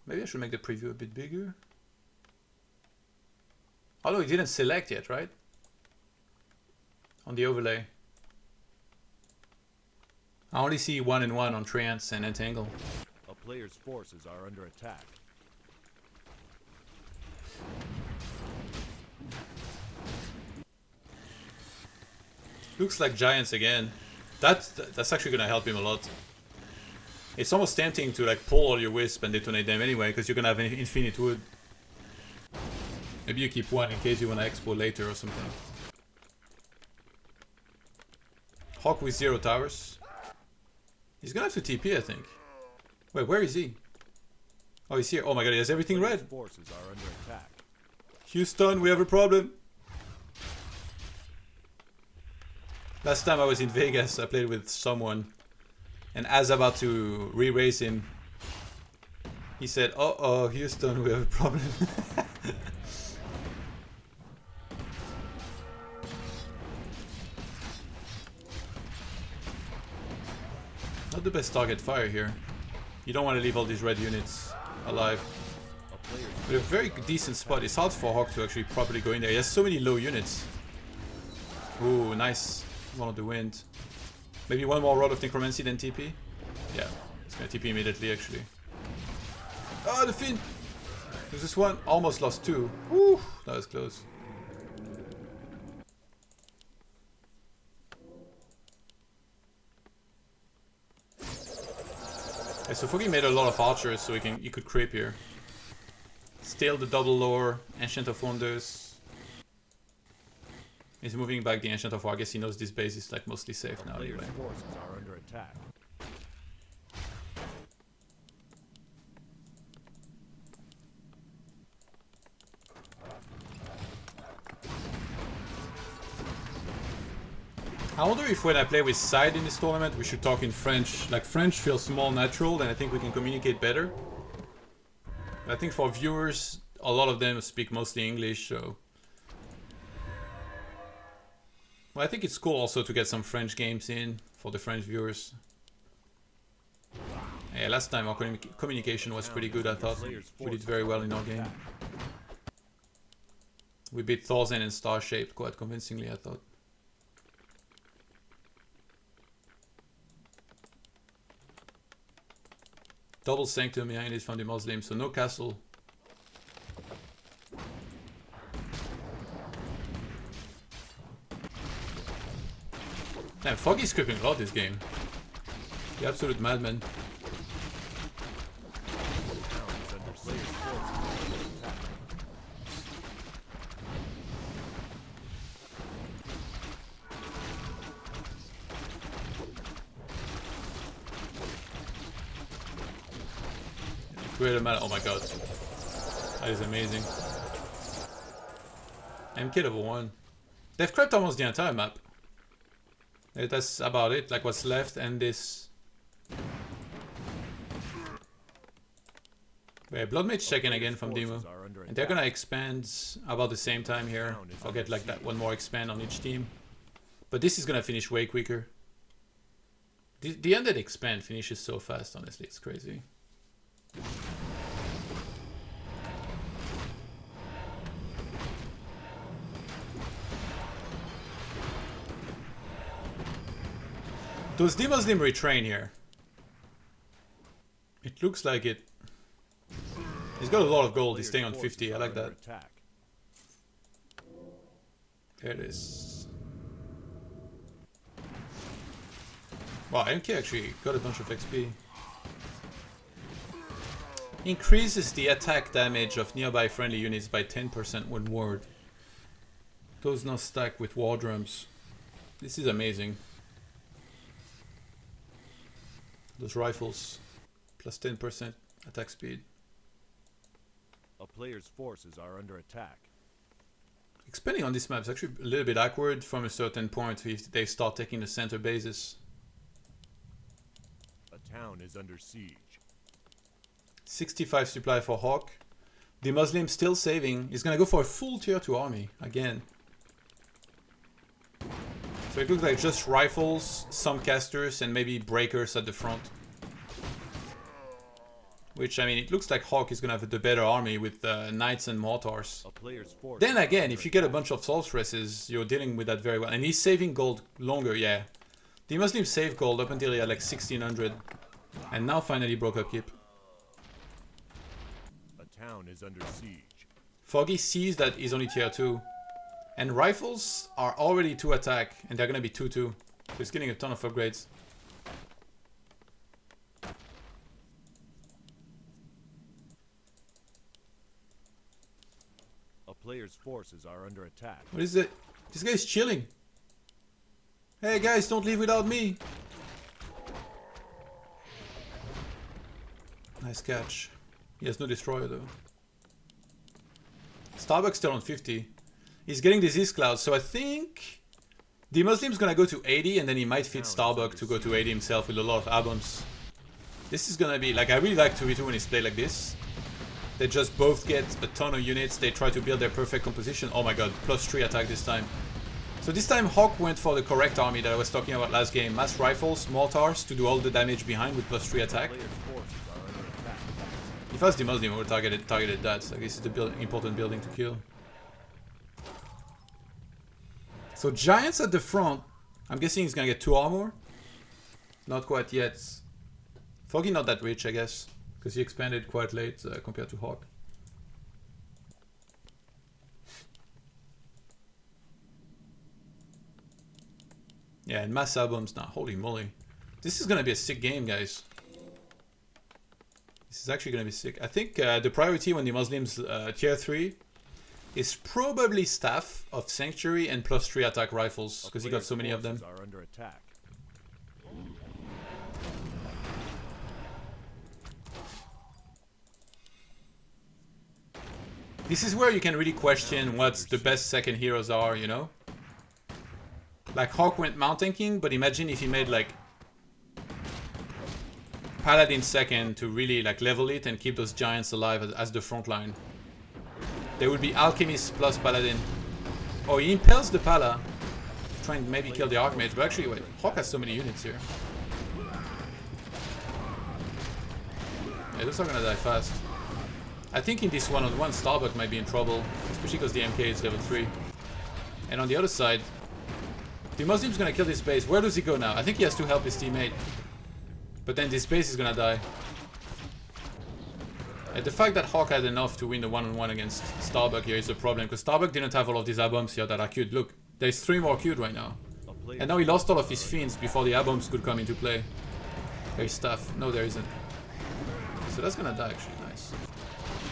Maybe I should make the preview a bit bigger. Although he didn't select yet, right? On the overlay. I only see 1 and 1 on trance and entangle. A player's forces are under attack. Looks like giants again. That's actually gonna help him a lot. It's almost tempting to like pull all your wisp and detonate them anyway, because you're gonna have infinite wood. Maybe you keep 1 in case you wanna expo later or something. HawK with 0 towers. He's gonna have to TP, I think. Wait, where is he? Oh, he's here. Oh my god, he has everything Players' red. forces are under attack. Houston, we have a problem. Last time I was in Vegas, I played with someone, and as about to re-raise him, he said, "Uh-oh, Houston, we have a problem." Not the best target fire here. You don't want to leave all these red units alive. We have a very decent spot. It's hard for HawK to actually properly go in there. He has so many low units. Ooh, nice. One of the wind. Maybe one more Rod of Necromancy than TP? Yeah, it's gonna TP immediately actually. Oh, the Fin! There's this one. Almost lost two. Woo! That was close. Yeah, so Foggy made a lot of archers so he could creep here. Steal the double lore, Ancient of Wonders. He's moving back the Ancient of War. I guess he knows this base is like mostly safe now anyway. Players' forces are under attack. I wonder if when I play with Side in this tournament we should talk in French. Like French feels more natural and I think we can communicate better. I think for viewers, a lot of them speak mostly English, so... Well, I think it's cool also to get some French games in for the French viewers. Yeah, last time our communication was pretty good, I thought. We did very well in our game. We beat Thorzen and Star Shaped quite convincingly, I thought. Double Sanctum behind is from DeMusliM, so no castle. Damn, Foggy's scripting a lot this game. The absolute madman. Create a mana. Oh my god. That is amazing. MK level 1. They've crept almost the entire map. That's about it, like what's left, and this. Wait, Blood Mage check-in again from Demo. And they're gonna expand about the same time here. I'll get like that one more expand on each team. But this is gonna finish way quicker. The undead expand finishes so fast, honestly, it's crazy. Does DeMusliM retrain here? It looks like it. He's got a lot of gold, he's staying on 50, I like that. There it is. Wow, MK actually got a bunch of XP. Increases the attack damage of nearby friendly units by 10% when ward. Those now stack with war drums. This is amazing. Those rifles, plus 10% attack speed. A player's forces are under attack. Expanding on this map is actually a little bit awkward from a certain point if they start taking the center bases. A town is under siege. 65 supply for HawK. DeMusliM still saving. He's gonna go for a full tier 2 army again. So it looks like just rifles, some casters, and maybe breakers at the front. Which, I mean, it looks like HawK is gonna have the better army with knights and mortars. Then again, if you get a bunch of sorceresses, you're dealing with that very well. And he's saving gold longer, yeah. DeMusliM saved gold up until he had like 1600. And now finally broke upkeep. A town is under siege. Foggy sees that he's only tier 2. And rifles are already 2 attack, and they're gonna be 2-2. So he's getting a ton of upgrades. A player's forces are under attack. What is it? This guy's chilling. Hey guys, don't leave without me. Nice catch. He has no destroyer though. Starbuck's still on 50. He's getting disease cloud, so I think DeMusliM's gonna go to 80 and then he might feed Starbuck to go to 80 himself with a lot of aboms. This is gonna be like, I really like 2v2 when it's played like this. They just both get a ton of units, they try to build their perfect composition. Oh my god, +3 attack this time. So this time HawK went for the correct army that I was talking about last game. Mass rifles, mortars to do all the damage behind with +3 attack. If I was DeMusliM, I would targeted that. So this is the important building to kill. So Giants at the front. I'm guessing he's gonna get 2 armor. Not quite yet. Foggy not that rich, I guess, because he expanded quite late compared to HawK. Yeah, and mass albums now. Holy moly. This is gonna be a sick game, guys. This is actually gonna be sick. I think the priority when DeMusliM's tier 3 is probably staff of Sanctuary and +3 attack rifles, because he got so many of them. Are under attack. This is where you can really question what the best second heroes are, you know? Like HawK went Mountain King, but imagine if he made like Paladin second to really like level it and keep those giants alive as the front line. They would be Alchemist plus Paladin. Oh, he impels the Pala to try and maybe kill the Archmage, but actually wait, HawK has so many units here. Yeah, those are gonna die fast. I think in this one-on-one, Starbuck might be in trouble, especially because the MK is level 3. And on the other side, DeMusliM's gonna kill this base. Where does he go now? I think he has to help his teammate. But then this base is gonna die. And the fact that HawK had enough to win the one-on-one against Starbuck here is a problem, because Starbuck didn't have all of these aboms here that are cute. Look, there's 3 more cute right now. And now he lost all of his fiends before the aboms could come into play. There's stuff. No, there isn't. So that's gonna die actually. Nice.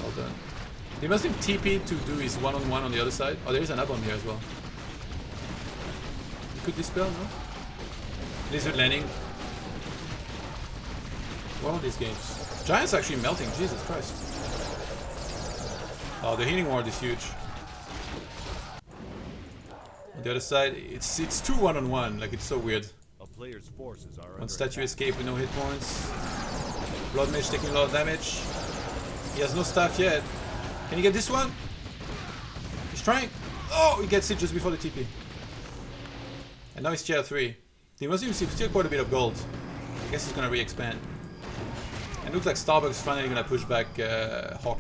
Well done. DeMusliM TP to do his one-on-one on the other side. Oh, there is an abom here as well. Could dispel, no? Blizzard landing. What are these games? Giants actually melting, Jesus Christ. Oh, the healing ward is huge. On the other side, it's 2 one-on-one, like it's so weird. A player's forces are One statue escape with no hit points. Blood Mage taking a lot of damage. He has no staff yet. Can he get this one? He's trying. Oh, he gets it just before the TP. And now he's tier 3. DeMusliM seems still quite a bit of gold. I guess he's gonna re-expand. And looks like Starbuck's finally gonna push back HawK.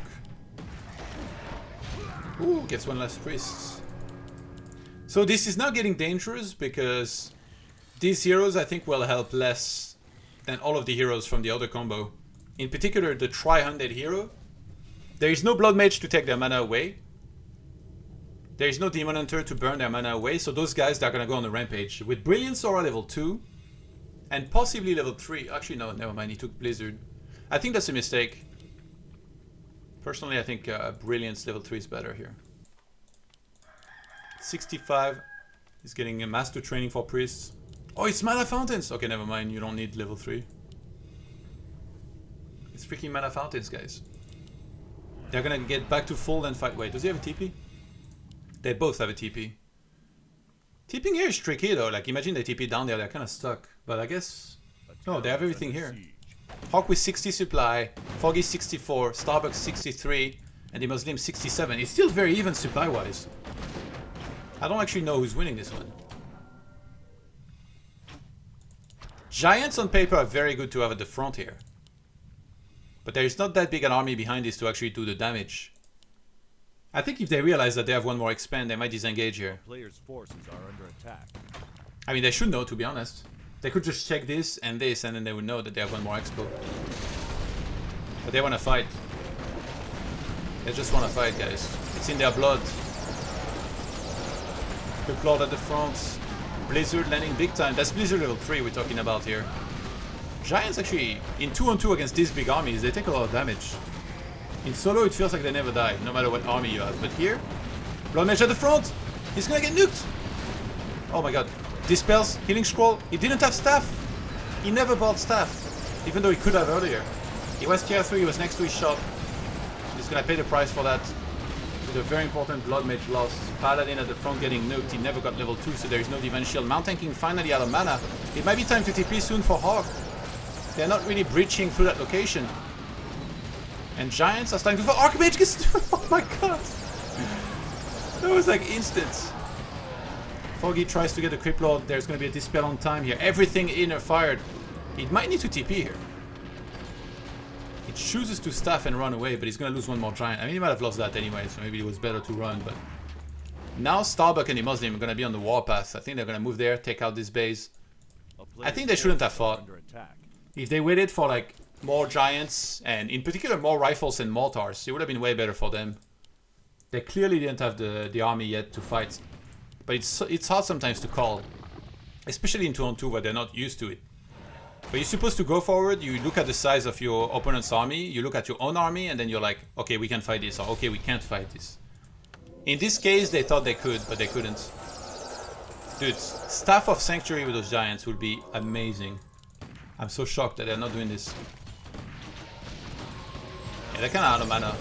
Ooh, gets one last priest. So this is now getting dangerous because these heroes I think will help less than all of the heroes from the other combo. In particular the Tri-Hundred hero. There is no Blood Mage to take their mana away. There is no Demon Hunter to burn their mana away, so those guys they're gonna go on the rampage. With Brilliance Aura level 2 and possibly level 3. Actually no, never mind, he took Blizzard. I think that's a mistake. Personally I think Brilliance level 3 is better here. 65 is getting a master training for priests. Oh, it's mana fountains! Okay, never mind, you don't need level 3. It's freaking mana fountains, guys. They're gonna get back to full and fight. Wait, does he have a TP? They both have a TP. TPing here is tricky though, like imagine they TP down there, they're kinda stuck. But I guess... No, they have everything here. HawK with 60 supply, Foggy 64, Starbuck 63, and DeMusliM 67. It's still very even supply-wise. I don't actually know who's winning this one. Giants on paper are very good to have at the front here. But there is not that big an army behind this to actually do the damage. I think if they realize that they have one more expand, they might disengage here. Players' forces are under attack. I mean, they should know, to be honest. They could just check this, and then they would know that they have one more expo. But they want to fight. They just want to fight, guys. It's in their blood. Quick Lord at the front. Blizzard landing big time. That's Blizzard level 3 we're talking about here. Giants actually, in 2-on-2 against these big armies, they take a lot of damage. In solo, it feels like they never die, no matter what army you have. But here, Blood Mage at the front! He's gonna get nuked! Oh my god. Dispels, Healing Scroll. He didn't have staff! He never bought staff, even though he could have earlier. He was tier 3, he was next to his shop. He's gonna pay the price for that with a very important Blood Mage loss. Paladin at the front getting nuked. He never got level 2, so there is no Divine Shield. Mount Tanking finally out of mana. It might be time to TP soon for HawK. They're not really breaching through that location. And Giants are starting to fall. Archmage gets... Oh my god! That was like instant. Foggy tries to get a Crypt Lord. There's going to be a Dispel on time here. Everything inner fired. It might need to TP here. It chooses to staff and run away, but he's going to lose one more Giant. I mean, he might have lost that anyway, so maybe it was better to run, but... Now Starbuck and DeMusliM are going to be on the warpath. I think they're going to move there, take out this base. I think they shouldn't have fought. If they waited for like more Giants, and in particular more Rifles and Mortars, it would have been way better for them. They clearly didn't have the army yet to fight. But it's hard sometimes to call. Especially in 2-on-2 where they're not used to it. But you're supposed to go forward, you look at the size of your opponent's army, you look at your own army, and then you're like, okay, we can fight this, or okay, we can't fight this. In this case, they thought they could, but they couldn't. Dude, Staff of Sanctuary with those Giants would be amazing. I'm so shocked that they're not doing this. Yeah, they're kinda out of mana.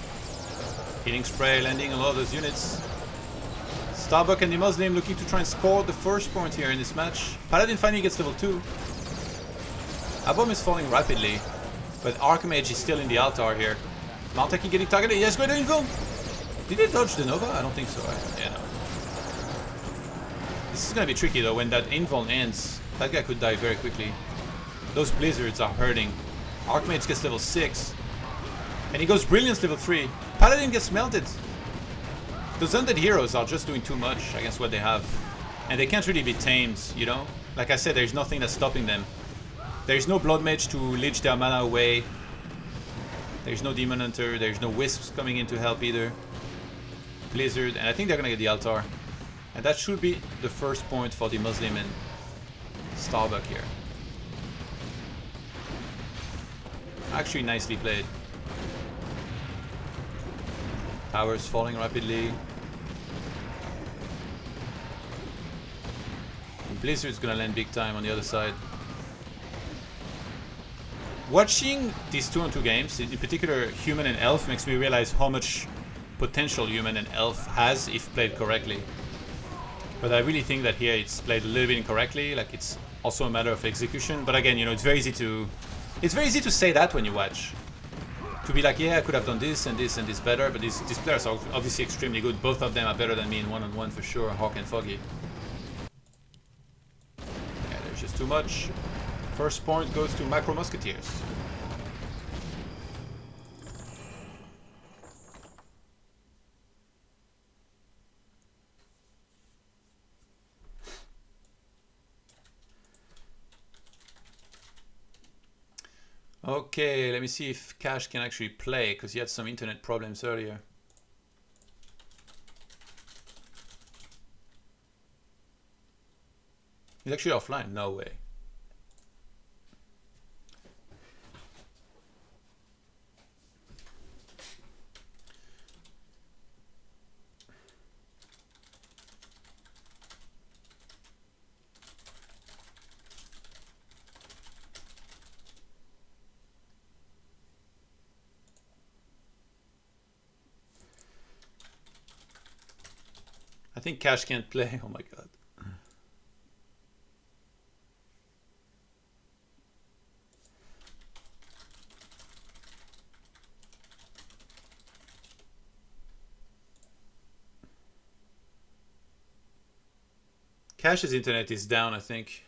Healing Spray, landing a lot of those units. Starbuck and DeMusliM looking to try and score the first point here in this match. Paladin finally gets level 2. Abom is falling rapidly, but Archmage is still in the altar here. Mount Tanking getting targeted. Yes, go to Invul! Did they dodge the Nova? I don't think so. Yeah, no. This is gonna be tricky though. When that Invul ends, that guy could die very quickly. Those blizzards are hurting. Archmage gets level 6. And he goes Brilliance level 3. Paladin gets melted. Those undead heroes are just doing too much against what they have. And they can't really be tamed, you know? Like I said, there's nothing that's stopping them. There's no Blood Mage to leech their mana away. There's no Demon Hunter. There's no Wisps coming in to help either. Blizzard. And I think they're gonna get the Altar. And that should be the first point for DeMusliM and Starbuck here. Actually nicely played. Towers falling rapidly. And Blizzard's gonna land big time on the other side. Watching these 2-on-2 games, in particular Human and Elf, makes me realize how much potential Human and Elf has if played correctly. But I really think that here it's played a little bit incorrectly, like it's also a matter of execution. But again, you know, it's very easy to say that when you watch. To be like, yeah, I could have done this and this and this better, but these players are obviously extremely good. Both of them are better than me in 1-on-1 for sure, HawK and Foggy. Yeah, there's just too much. First point goes to Macro Musketeers. Okay, let me see if Cash can actually play, because he had some internet problems earlier. He's actually offline? No way. I think Cash can't play. Oh my god. Cash's internet is down, I think.